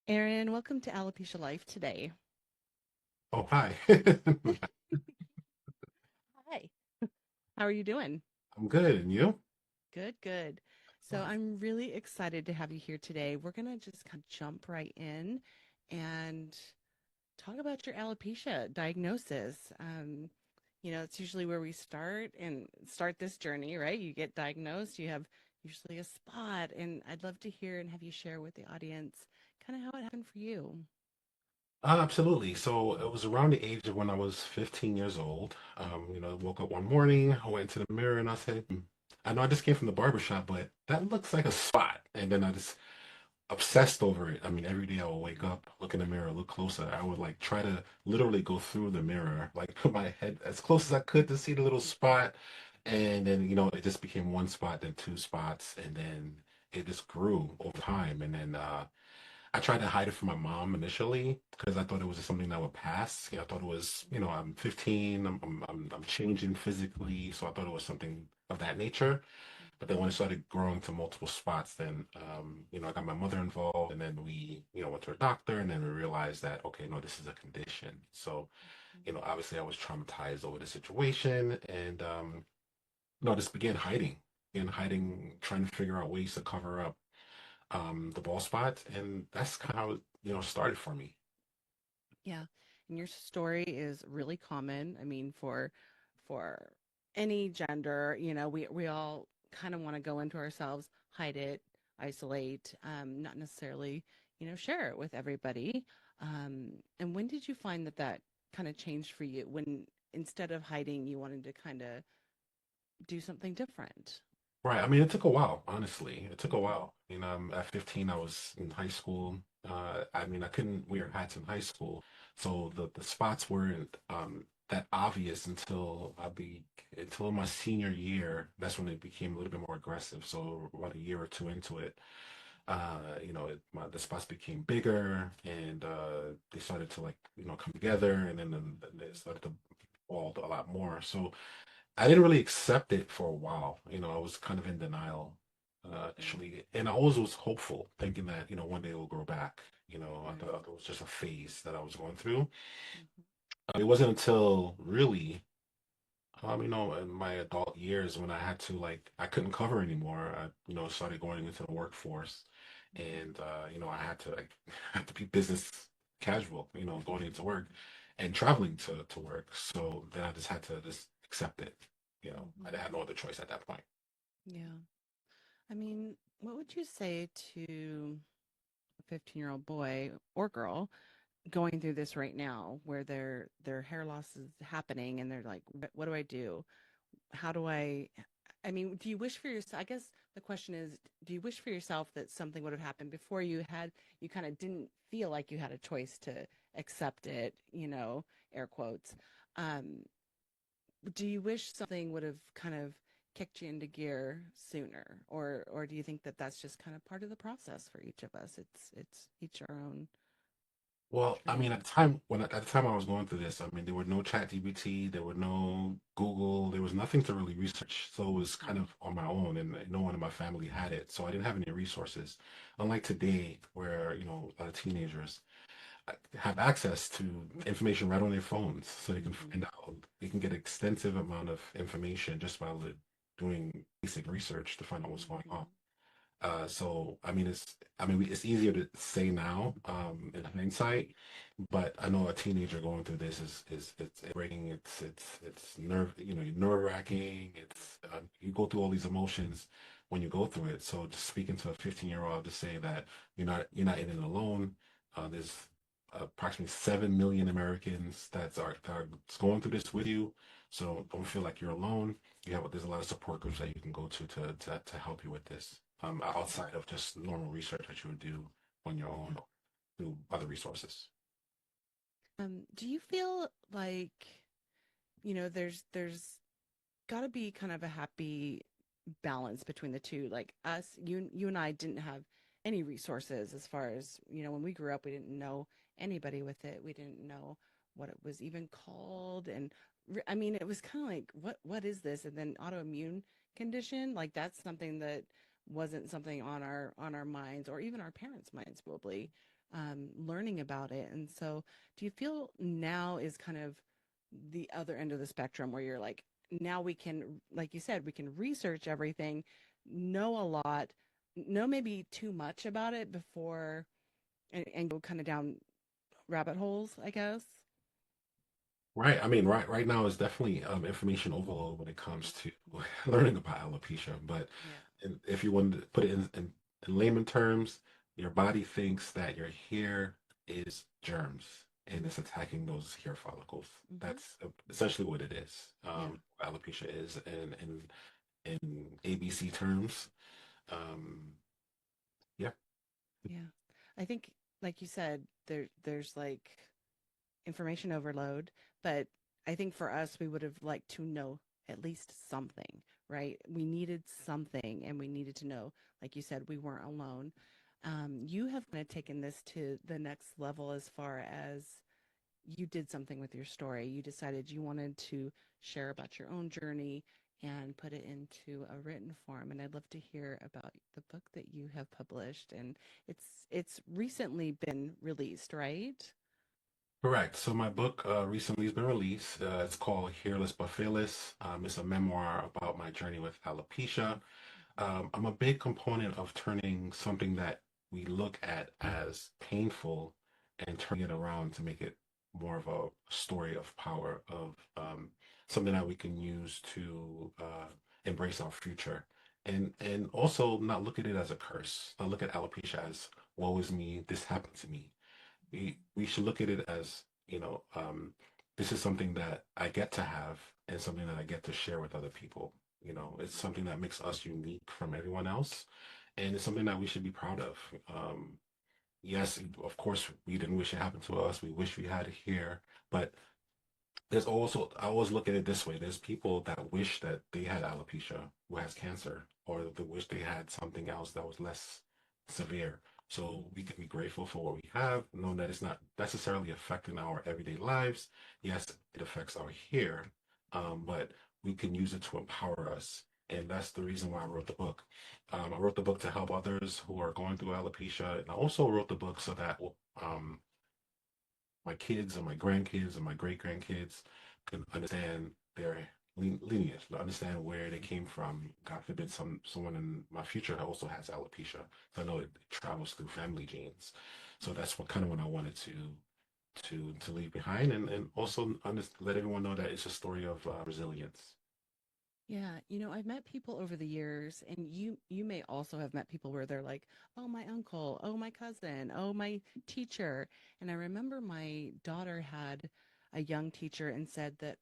Erin, welcome to Alopecia Life today. Oh, hi. Hi. How are you doing? I'm good. And you? Good, good. So Wow. I'm really excited to have you here today. We're going to just kind of jump right in and talk about your alopecia diagnosis. It's usually where we start and start this journey, right? You get diagnosed, you have usually a spot, and I'd love to hear and have you share with the audience kind of how it happened for you. Absolutely. So it was around the age of when I was 15 years old. I woke up one morning, I went to the mirror and I said, I know I just came from the barber shop, but that looks like a spot. And then I just obsessed over it. I mean, every day I would wake up, look in the mirror, look closer. I would like try to literally go through the mirror, like put my head as close as I could to see the little spot. And then, it just became one spot, then two spots, and then it just grew over time. And then I tried to hide it from my mom initially because I thought it was just something that would pass. I thought it was, I'm 15, I'm changing physically, so I thought it was something of that nature. But then when it started growing to multiple spots, then I got my mother involved, and then we, went to a doctor, and then we realized that okay, no, this is a condition. So, obviously, I was traumatized over the situation, and no, just began hiding, trying to figure out ways to cover up the ball spot, and that's kind of how it, started for me. Yeah. And your story is really common. I mean, for any gender, we all kind of want to go into ourselves, hide it, isolate, not necessarily, share it with everybody. And when did you find that kind of changed for you when instead of hiding, you wanted to kind of do something different? Right. I mean, it took a while, honestly. It took a while. At 15, I was in high school. I mean, I couldn't wear hats in high school, so the spots weren't that obvious until my senior year. That's when it became a little bit more aggressive. So about a year or two into it, the spots became bigger, and they started to like come together, and then they started to bald a lot more. So I didn't really accept it for a while. I was kind of in denial Yeah. initially, and I always was hopeful, thinking that one day it will grow back. I Right. thought it was just a phase that I was going through. Hmm. It wasn't until really, in my adult years when I had to like I couldn't cover anymore. I started going into the workforce, Hmm. and I had to like have to be business casual. Going into work and traveling to work. So then I just had to just accept it. I Hmm. had no other choice at that point. Yeah. I mean, what would you say to a 15-year-old boy or girl going through this right now where their hair loss is happening and they're like, what do I do? How do I mean, do you wish for yourself? I guess the question is, do you wish for yourself that something would have happened before you kind of didn't feel like you had a choice to accept it, air quotes. Um, do you wish something would have kind of kicked you into gear sooner, or do you think that that's just kind of part of the process for each of us? It's each our own Well, I mean, journey. at the time I was going through this, I mean, there were no chat GPT, there were no Google, there was nothing to really research. So it was kind Hmm. of on my own, and no one in my family had it. So I didn't have any resources. Unlike today, where, a lot of teenagers have access to information right on their phones, so they can Hmm. find out, they can get extensive amount of information just by doing basic research to find out what's going on. Hmm. So it's easier to say now, in hindsight, but I know a teenager going through this is it's breaking, it's nerve wracking. It's you go through all these emotions when you go through it. So just speaking to a 15-year-old to say that you're not in it alone. There's approximately 7 million Americans that are going through this with you. So don't feel like you're alone. There's a lot of support groups that you can go to help you with this, outside of just normal research that you would do on your own Yeah. through other resources. Do you feel like, there's got to be kind of a happy balance between the two? Like you and I didn't have any resources as far as, when we grew up, we didn't know anybody with it. We didn't know what it was even called. And I mean, it was kind of like, what is this? And then autoimmune condition, like that's something that wasn't something on our minds or even our parents' minds probably, learning about it. And so do you feel now is kind of the other end of the spectrum where you're like, now we can, like you said, we can research everything, know a lot, know maybe too much about it before and go kind of down rabbit holes, I guess. Right. I mean, right now is definitely information overload when it comes to learning about alopecia. But Yeah. if you wanted to put it in layman terms, your body thinks that your hair is germs and it's attacking those hair follicles. Hmm. That's essentially what it is. Yeah. Alopecia is in ABC terms. Um, yeah. Yeah. I think, like you said, there's like information overload, but I think for us, we would have liked to know at least something, right? We needed something and we needed to know, like you said, we weren't alone. You have kind of taken this to the next level as far as you did something with your story. You decided you wanted to share about your own journey and put it into a written form. And I'd love to hear about the book that you have published. And it's recently been released, right? Correct. So my book recently has been released. It's called Hairless But Fearless. It's a memoir about my journey with alopecia. I'm a big component of turning something that we look at as painful and turning it around to make it more of a story of power, of something that we can use to embrace our future. And also not look at it as a curse. Not look at alopecia as woe is me, this happened to me. We should look at it as, this is something that I get to have and something that I get to share with other people. It's something that makes us unique from everyone else, and it's something that we should be proud of. Yes, of course, we didn't wish it happened to us. We wish we had it here, but there's also, I always look at it this way. There's people that wish that they had alopecia, who has cancer, or they wish they had something else that was less severe. So we can be grateful for what we have, knowing that it's not necessarily affecting our everyday lives. Yes, it affects our hair, but we can use it to empower us. And that's the reason why I wrote the book. I wrote the book to help others who are going through alopecia. And I also wrote the book so that um, my kids and my grandkids and my great grandkids can understand their lineage, to understand where they came from. God forbid someone in my future also has alopecia. So I know it travels through family genes. So that's what I wanted to leave behind, and also let everyone know that it's a story of resilience. Yeah, I've met people over the years, and you may also have met people where they're like, "Oh, my uncle, oh, my cousin, oh, my teacher." And I remember my daughter had a young teacher and said that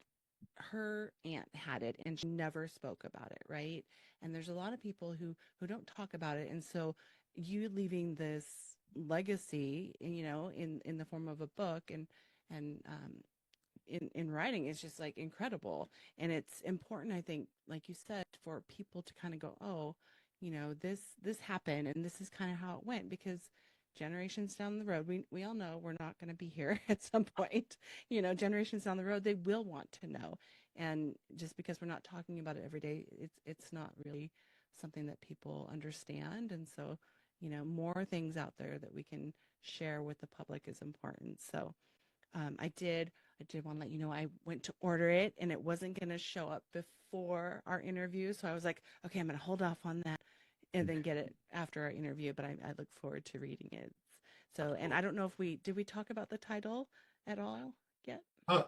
her aunt had it and she never spoke about it, right? And there's a lot of people who don't talk about it, and so you leaving this legacy, in the form of a book and in writing is just like incredible. And it's important, I think, like you said, for people to kind of go, oh, this happened and this is kind of how it went, because generations down the road, we all know we're not going to be here at some point. Generations down the road, they will want to know. And just because we're not talking about it every day, it's not really something that people understand. And so, more things out there that we can share with the public is important. So I did want to let you know I went to order it and it wasn't going to show up before our interview. So I was like, okay, I'm going to hold off on that and then get it after our interview. But I look forward to reading it. So, and I don't know if did we talk about the title at all yet?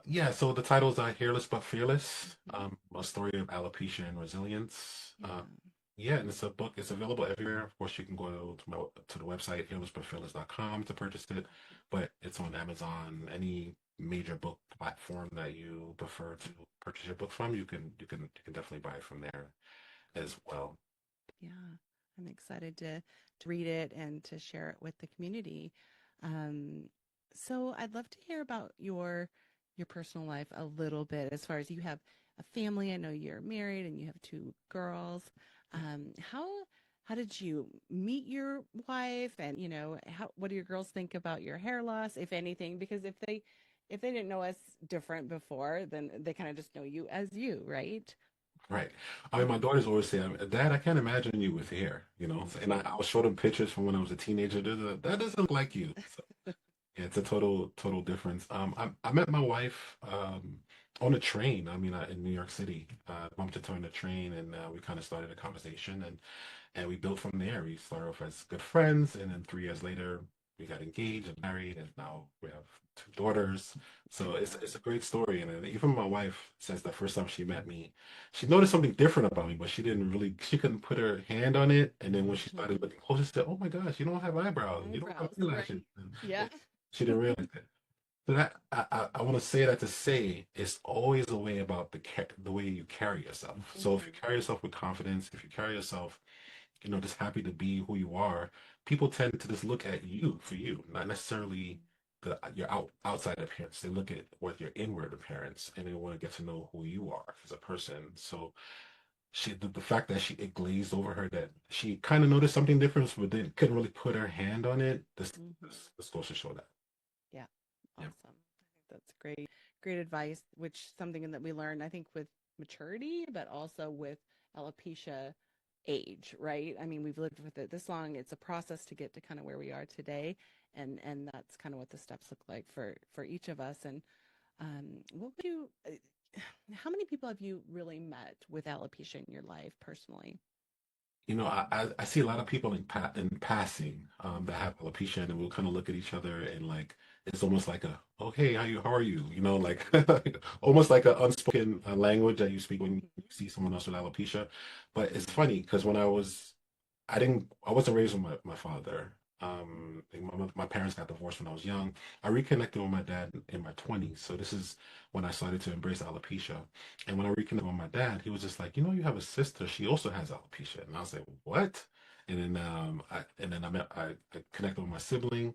Yeah, so the titles are Hairless But Fearless, Hmm. a story of alopecia and resilience. Yeah. Yeah, and it's a book. It's available everywhere. Of course, you can go to the website, hairlessbutfearless.com to purchase it, but it's on Amazon, any major book platform that you prefer to purchase your book from, you can definitely buy it from there as well. Yeah, I'm excited to read it and to share it with the community. Um, so I'd love to hear about your personal life a little bit, as far as you have a family. I know you're married and you have two girls. How did you meet your wife, and how what do your girls think about your hair loss, if anything? Because if they didn't know us different before, then they kind of just know you as you, right? Right. I mean, my daughters always say, "Dad, I can't imagine you with hair," you know. And Hmm. I'll show them pictures from when I was a teenager. That doesn't look like you. So, yeah, it's a total difference. I met my wife on a train. I mean, in New York City. Bumped into her on a train, and we kind of started a conversation, and we built from there. We started off as good friends, and then 3 years later, we got engaged and married, and now we have two daughters. So it's a Wow. great story. And then even my wife says the first time she met me, she noticed something different about me, but she couldn't put her hand on it. And then when she started Hmm. looking closer, she said, "Oh my gosh, you don't have eyebrows, and you don't have Eyebrows, eyelashes." right? Yeah. She didn't realize it. So that I want to say that to say it's always a way about the way you carry yourself. So if you Hmm. carry yourself with confidence, if you carry yourself just happy to be who you are, people tend to just look at you for you, not necessarily your outside appearance. They look at what your inward appearance, and they want to get to know who you are as a person. So the fact that it glazed over her that she kind of noticed something different, but then couldn't really put her hand on it. Hmm. This goes to show that. Yeah. Yeah. Awesome. I think that's great advice, which something that we learn, I think, with maturity, but also with alopecia age, right? I mean, we've lived with it this long. It's a process to get to kind of where we are today. And that's kind of what the steps look like for each of us. And what would you, how many people have you really met with alopecia in your life personally? I see a lot of people in passing that Hmm. have alopecia, and we'll kind of look at each other and like it's almost like oh hey how are you like almost like an unspoken language that you speak when you Hmm. see someone else with alopecia. But it's funny because I wasn't raised with my father. My parents got divorced when I was young. I reconnected with my dad in my 20s. So this is when I started to embrace alopecia. And when I reconnected with my dad, he was just like, you have a sister. She also has alopecia. And I was like, what? And then I connected with my sibling.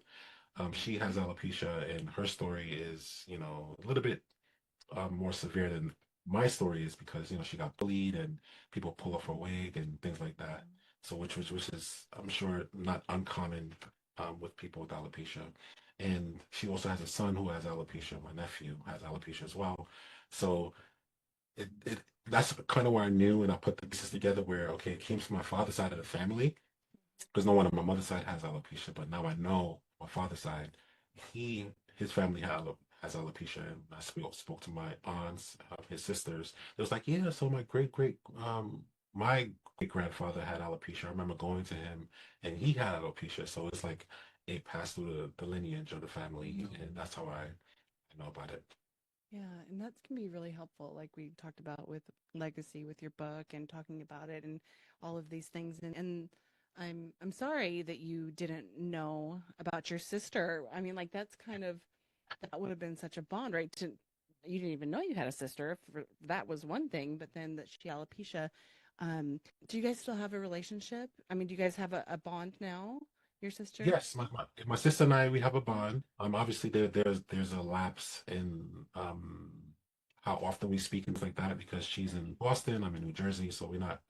She has alopecia, and her story is, a little bit more severe than my story is because she got bullied and people pull off her wig and things like that. So which is I'm sure not uncommon with people with alopecia. And she also has a son who has alopecia. My nephew has alopecia as well. So it that's kind of where I knew and I put the pieces together where okay, it came from my father's side of the family because no one on my mother's side has alopecia, but now I know my father's side, he his family has alopecia, and I spoke to my aunts, his sisters. It was like, yeah, so my great grandfather had alopecia. I remember going to him, and he had alopecia, so it's like it passed through the lineage of the family, and that's how I know about it. Yeah, and that can be really helpful, like we talked about with legacy with your book and talking about it and all of these things. And I'm sorry that you didn't know about your sister. I mean, like that's kind of that would have been such a bond, right? You didn't even know you had a sister. That was one thing, but then that she alopecia. Um, do you guys still have a relationship? I mean, do you guys have a bond now? Your sister? Yes, my sister and I we have a bond. Obviously there's a lapse in how often we speak and things like that because she's in Boston, I'm in New Jersey, so we're not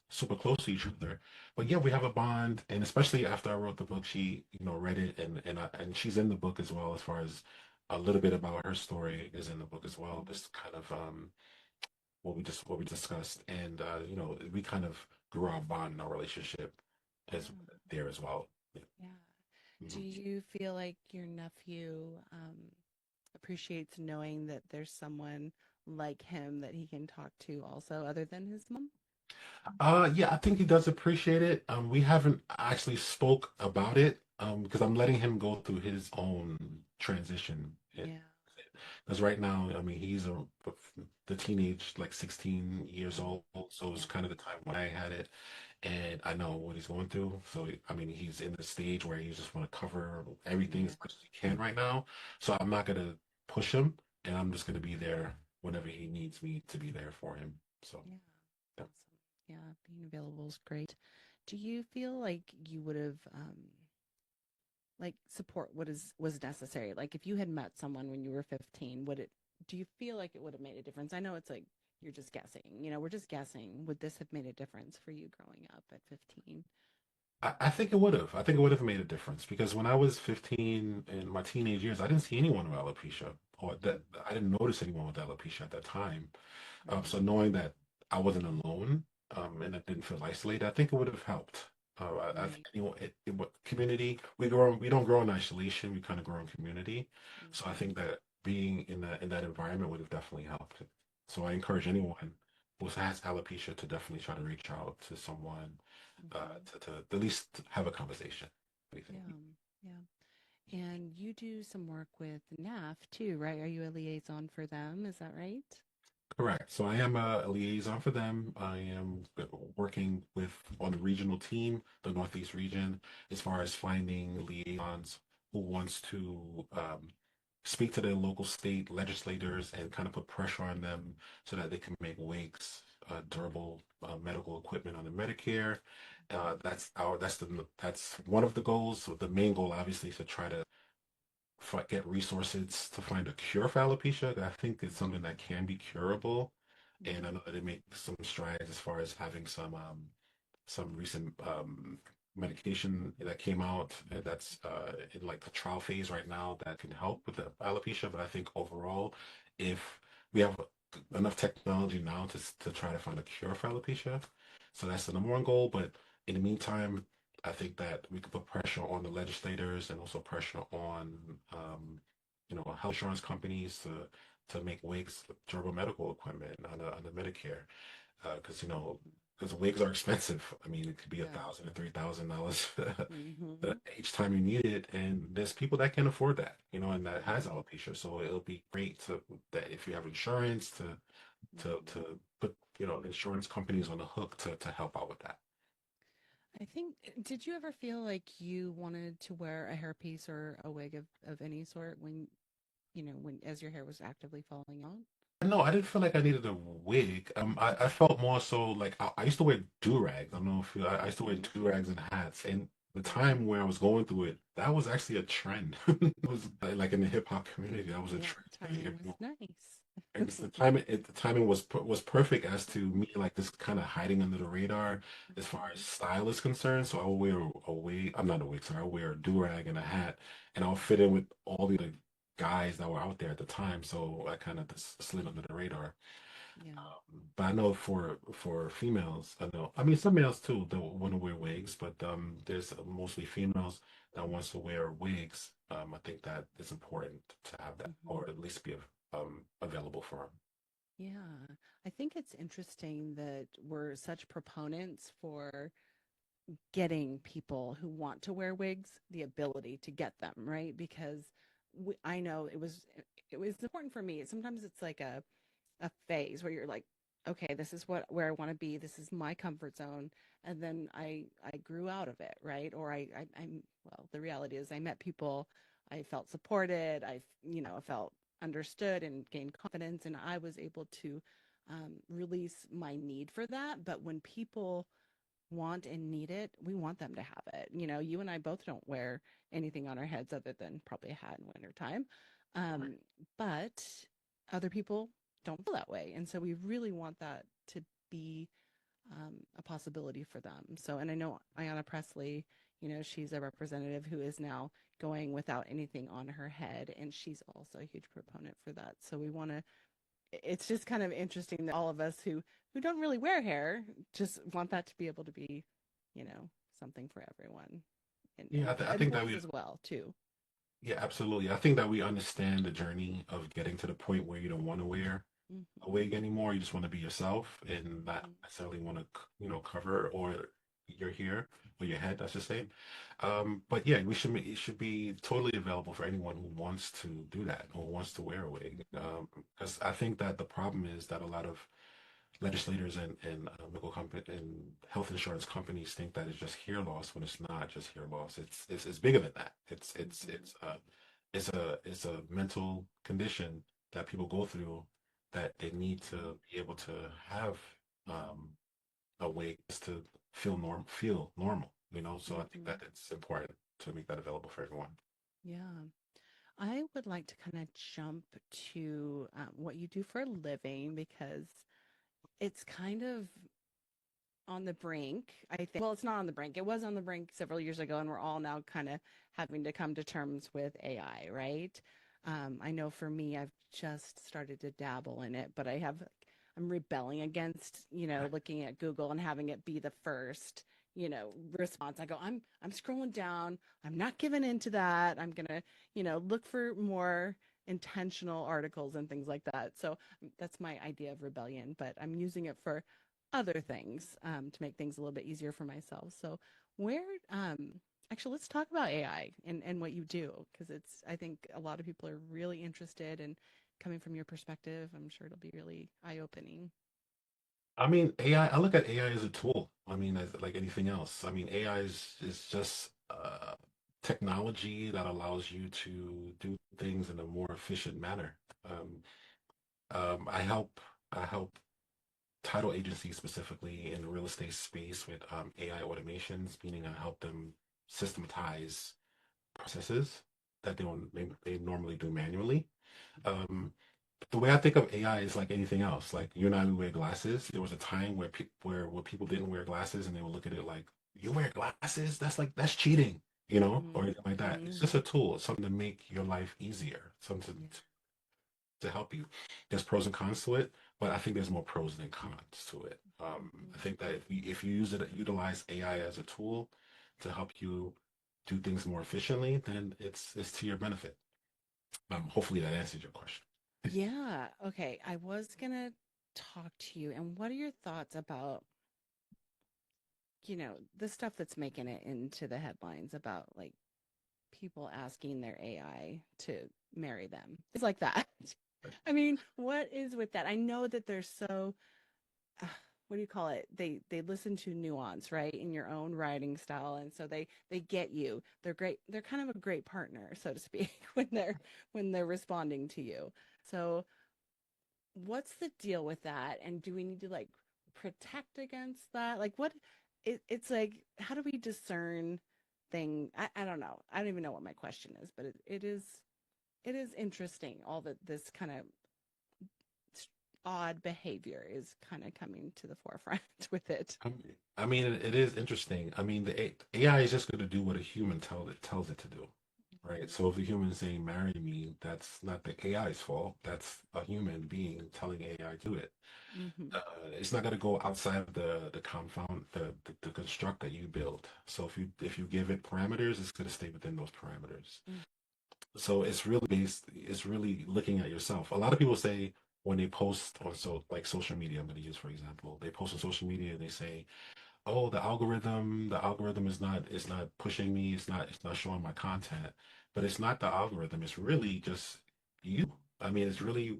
super close to each other. But yeah, we have a bond, and especially after I wrote the book, she read it and she's in the book as well as far as a little bit about her story is in the book as well. This kind of what we discussed, and we kind of grew our bond in our relationship as Yeah. there as well. Yeah. Do Mhm. you feel like your nephew appreciates knowing that there's someone like him that he can talk to also other than his mom? Yeah, I think he does appreciate it. We haven't actually spoke about it, because I'm letting him go through his own transition. Yeah. Because right now, I mean, he's the teenage, like 16 years Hmm. old, so it's Yeah. kind of the time when I had it, and I know what he's going through. So, I mean, he's in the stage where he just want to cover everything Yeah. as much as he can right now. So I'm not gonna push him, and I'm just gonna be there whenever he needs me to be there for him. So. Yeah. Yeah. Awesome. Yeah. Being available is great. Do you feel like you would have like support what is was necessary? Like if you had met someone when you were 15, would it do you feel like it would have made a difference? I know it's like you're just guessing. We're just guessing. Would this have made a difference for you growing up at 15? I think it would have. I think it would have made a difference because when I was 15 in my teenage years, I didn't see anyone with alopecia, or that I didn't notice anyone with alopecia at that time. So Hmm. knowing that I wasn't alone, and I didn't feel isolated, I think it would have helped. I think Right. anyone, community, we don't grow in isolation, we kind of grow in community. So I think Hmm. that being in that environment would have definitely helped. So I encourage Yeah. anyone who has alopecia to definitely try to reach out to someone, Hmm. to at least have a conversation. What do you think? Yeah. Yeah. And you do some work with NAAF too, right? Are you a liaison for them? Is that right? Correct. So I am a liaison for them. I am working with on the regional team, the Northeast region, as far as finding liaisons who wants to speak to their local state legislators and kind of put pressure on them so that they can make wigs, durable medical equipment under Medicare. That's one of the goals. So the main goal, obviously, is to try to get resources to find a cure for alopecia. I think it's something that can be curable, and I Hmm. know that they make some strides as far as having some recent medication that came out that's in like the trial phase right now that can help with the alopecia. But I think overall, if we have enough technology now to try to find a cure for alopecia, so that's the number one goal. But in the meantime, I think that we could put pressure on the legislators and also pressure on health insurance companies to make wigs durable medical equipment under Medicare because because wigs are expensive. I mean, it could be a Yeah. thousand or $3,000 Hmm. each time you need it, and there's people that can afford that, and that has Right. alopecia. So it'll be great to that if you have insurance Hmm. to put insurance companies on the hook to help out with that. I think, did you ever feel like you wanted to wear a hairpiece or a wig of any sort when, when as your hair was actively falling out? No, I didn't feel like I needed a wig. I felt more so like I used to wear do-rags. I don't know if I used to wear Hmm. do-rags and hats. And the time Hmm. where I was going through it, that was actually a trend. It was like in the hip hop community, that was a Yeah, trend. timing was nice. And it's the timing was perfect as to me like this kind of hiding under the radar as far as Hmm. style is concerned. So I will wear a wig. I'm not a wig, sorry. I'll wear a do-rag and a hat, and I'll fit in with all the other guys that were out there at the time. So I kind of just slid under the radar. Yeah. But I know for females, I know. I mean, some males too that want to wear wigs, but there's mostly females that wants to wear wigs. I think that it's important to have that, Hmm. or at least be available for them. Yeah. I think it's interesting that we're such proponents for getting people who want to wear wigs the ability to get them, right? Because I know it was important for me. Sometimes it's like a phase where you're like, okay, this is where I want to be. This is my comfort zone. And then I grew out of it, right? Or I'm well, the reality is I met people, I felt supported, I felt understood and gained confidence, and I was able to release my need for that. But when people want and need it, we want them to have it. You and I both don't wear anything on our heads other than probably a hat in wintertime. Right. Um, but other people don't feel that way. And so we really want that to be a possibility for them. So, and I know Ayanna Presley, she's a representative who is now going without anything on her head. And she's also a huge proponent for that. So we want to it's just kind of interesting that all of us who don't really wear hair just want that to be able to be, you know, something for everyone and Yeah, I and think that boys we as well too. yeah, absolutely. I think that we understand the journey of getting to the point where you don't want to wear a Hmm. wig anymore. You just want to be yourself and not Hmm. necessarily want to, cover or your hair or your head, I should say. But yeah, it should be totally available for anyone who wants to do that or wants to wear a wig. Hmm. Because I think that the problem is that a lot of legislators and medical company and health insurance companies think that it's just hair loss when it's not just hair loss. It's bigger than that. Hmm. It's a mental condition that people go through that they need Hmm. to be able to have um, a way just to feel normal. So I think that Hmm. it's important to make that available for everyone. Yeah. I would like to kind of jump to what you do for a living because it's kind of on the brink, I think. Well, it's not on the brink. It was on the brink several years ago, and we're all now kind of having to come to terms with AI, right? I know for me, I've just started to dabble in it, but I have I'm rebelling against, looking at Google and having it be the first, response. I go, I'm scrolling down. I'm not giving into that. I'm gonna, look for more intentional articles and things like that. So that's my idea of rebellion, but I'm using it for other things to make things a little bit easier for myself. So where actually let's talk about AI and what you do, because I think a lot of people are really interested, and coming from your perspective, I'm sure it'll be really eye-opening. I mean, I look at AI as a tool. I mean, as like anything else. I mean, AI is just technology that allows you to do things in a more efficient manner. Um, I help title agencies specifically in the real estate space with AI automations, meaning I help them systematize processes that they normally do manually. Um, the way I think of AI is like anything else. Like you and I, we wear glasses. There was a time where people didn't wear glasses and they would look at it like, you wear glasses? That's cheating, or Mm-hmm. anything like that. It's just Mm-hmm. a tool. It's something to make your life easier, something Yeah. to help you. There's pros and cons to it, but I think there's more pros than cons to it. I think that if you utilize AI as a tool to help you do things more efficiently, then it's to your benefit. Hopefully that answers your question. Yeah. Okay. I was gonna talk to you, and what are your thoughts about, the stuff that's making it into the headlines about like people asking their AI to marry them, things like that. I mean, what is with that? I know that they're so, uh, what do you call it? They listen to nuance, right, in your own writing style, and so they get you. They're great. They're kind of a great partner, so to speak, when they're responding to you. So what's the deal with that? And do we need to like protect against that? Like it's like, how do we discern I don't know. I don't even know what my question is, but it is interesting. All that this kind of odd behavior is kind of coming to the forefront with it. I mean, it is interesting. I mean, the AI is just going to do what a human tells it to do, right? So if a human is saying "marry me," that's not the AI's fault. That's a human being telling AI to do it. Mm-hmm. It's not going to go outside of the confound the construct that you build. So if you give it parameters, it's going to stay within those parameters. So it's really looking at yourself. A lot of people say when they post on like social media, I'm going to use for example, they post on social media and they say, "Oh, the algorithm is not pushing me, it's not showing my content." But it's not the algorithm, it's really just you. I mean, it's really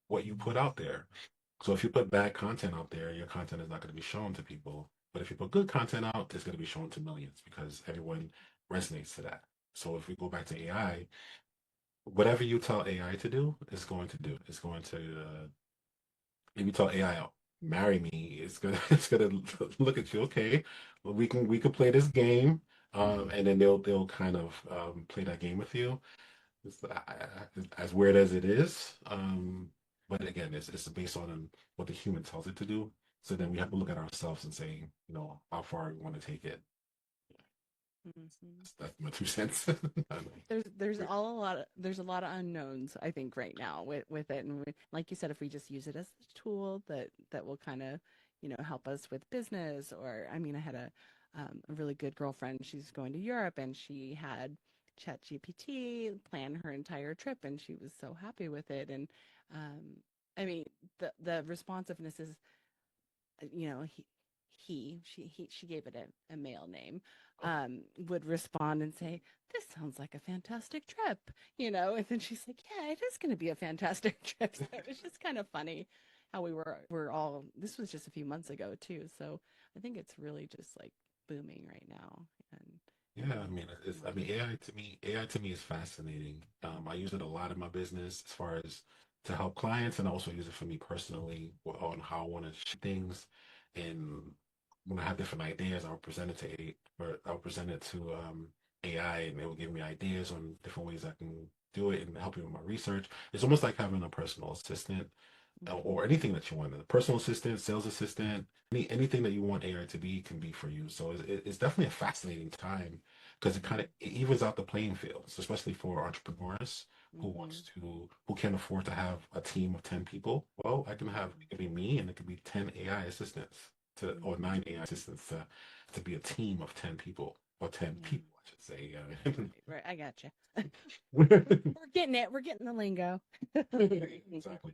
what you put out there. So if you put bad content out there, your content is not going to be shown to people. But if you put good content out, it's going to be shown to millions because everyone resonates to that. So if we go back to AI, whatever you tell AI to do, it's going to do. It's going to if you tell AI, marry me, it's gonna it's gonna look at you. Okay, well, we can play this game, and then they'll kind of play that game with you. It's, as weird as it is, but again, it's based on what the human tells it to do. So then we have to look at ourselves and say, how far we want to take it. Mm-hmm. That's my 2 cents. There's a lot of unknowns, I think, right now with it. And like you said, if we just use it as a tool that will kind of, help us with business. Or I mean, I had a really good girlfriend. She's going to Europe, and she had ChatGPT plan her entire trip, and she was so happy with it. And um, I mean, the responsiveness is, you know, she gave it a male name, would respond and say, "This sounds like a fantastic trip," and then she's like, "Yeah, it is going to be a fantastic trip." So it's just kind of funny how we're all, this was just a few months ago too. So I think it's really just like booming right now. Yeah, I And mean, I mean, AI to me is fascinating. I use it a lot in my business as far as to help clients, and I also use it for me personally on how I want to ship things. And when I have different ideas, I'll present it to AI, and it will give me ideas on different ways I can do it and help me with my research. It's almost like having a personal assistant Mhm. or anything that you want. A personal assistant, sales assistant, anything that you want AI to be can be for you. So it's definitely a fascinating time because it kind of it evens out the playing fields, especially for entrepreneurs Mm-hmm. who can't afford to have a team of 10 people. Well, I can have it could be me and it could be 10 AI assistants to or Mm-hmm. 9 AI assistants to be a team of 10 people or 10 Yeah. people, I should say. Right. Right. I gotcha. Uh, We're getting it. We're getting the lingo. exactly.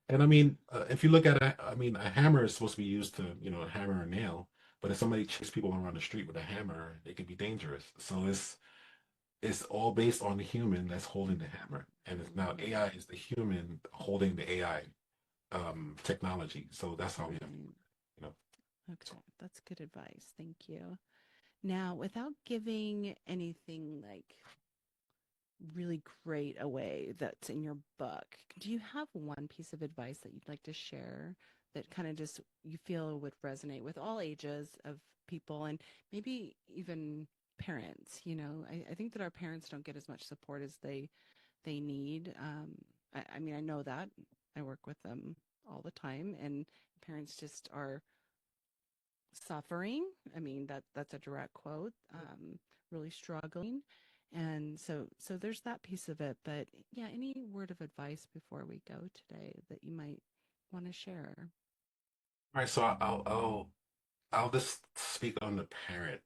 And I mean, if you look at it, I mean, a hammer is supposed to be used to, hammer a nail. But if somebody chases people around the street with a hammer, it can be dangerous. So it's all based on the human that's holding the hammer, and it's now Mm-hmm. AI is the human holding the AI technology. So that's how we have, Right. you know. So, Okay. That's good advice. Thank you. Now, without giving anything like really great away that's in your book, do you have one piece of advice that you'd like to share that kind of just you feel would resonate with all ages of people and maybe even parents? I think that our parents don't get as much support as they need. I mean, I know that I work with them all the time, and parents just are suffering. I mean, that's a direct quote. Really struggling, and so there's that piece of it. But yeah, any word of advice before we go today that you might want to share? all right, so I'll just speak on the parent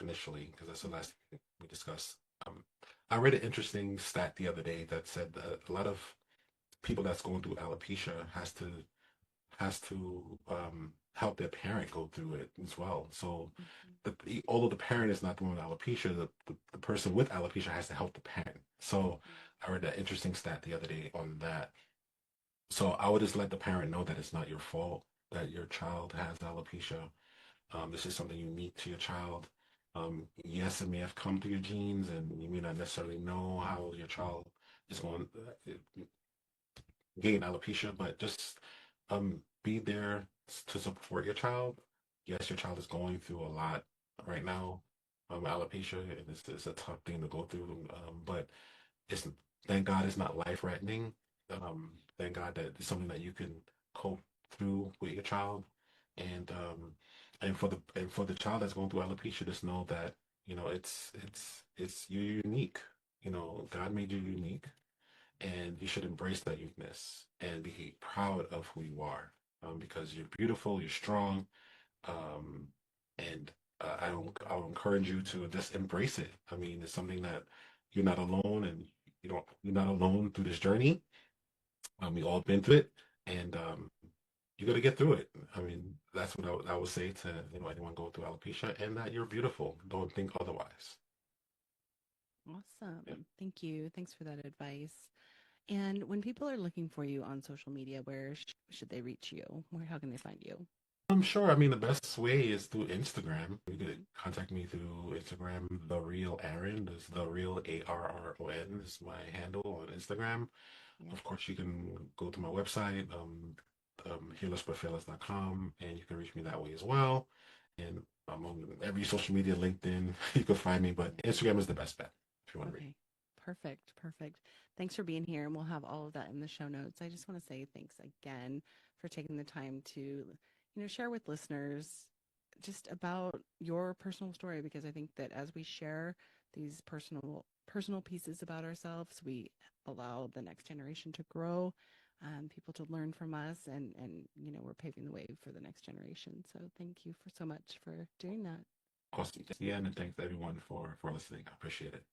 initially because that's the Mhm. last thing we discussed. Um, I read an interesting stat the other day that said that a lot of people that's going through alopecia has to help their parent go through it as well. So Mhm. although the parent is not the one with alopecia, the person with alopecia has to help the parent. So I read that interesting stat the other day on that. So I would just let the parent know that it's not your fault that your child has alopecia. This is something unique to your child. Yes, it may have come through your genes, and you may not necessarily know how your child is going to gain alopecia, but just be there to support your child. Yes, your child is going through a lot right now. Alopecia, and it's a tough thing to go through. But it's thank God it's not life threatening. Thank God that it's something that you can cope through with your child, and and for the child that's going through alopecia, just know that it's you're unique. God made you unique, and you should embrace that uniqueness and be proud of who you are, because you're beautiful, you're strong, um, and I'll encourage you to just embrace it. I mean, it's something that you're not alone, and you're not alone through this journey. We all been through it, and you got to get through it. I mean, that's what I would say to anyone going through alopecia, and that you're beautiful. Don't think otherwise. Yeah. Awesome. Thank you. Thanks for that advice. And when people are looking for you on social media, where should they reach you? Where how can they find you? I'm sure. I mean, the best way is through Instagram. You could Hmm. contact me through Instagram, The Real Aaron. There's The Real ARRON is my handle on Instagram. Yeah. Of course, you can go to my website, hairlessbutfearless.com, and you can reach me that way as well. And I'm on every social media, LinkedIn, you can find me, but Yeah. Instagram is the best bet if you want to reach. Okay. Perfect. Perfect. Thanks for being here. And we'll have all of that in the show notes. I just want to say thanks again for taking the time to, share with listeners just about your personal story, because I think that as we share these personal pieces about ourselves, we allow the next generation to grow, people to learn from us, and we're paving the way for the next generation. So thank you for so much for doing that. Of course, yeah, and thanks everyone for listening. I appreciate it.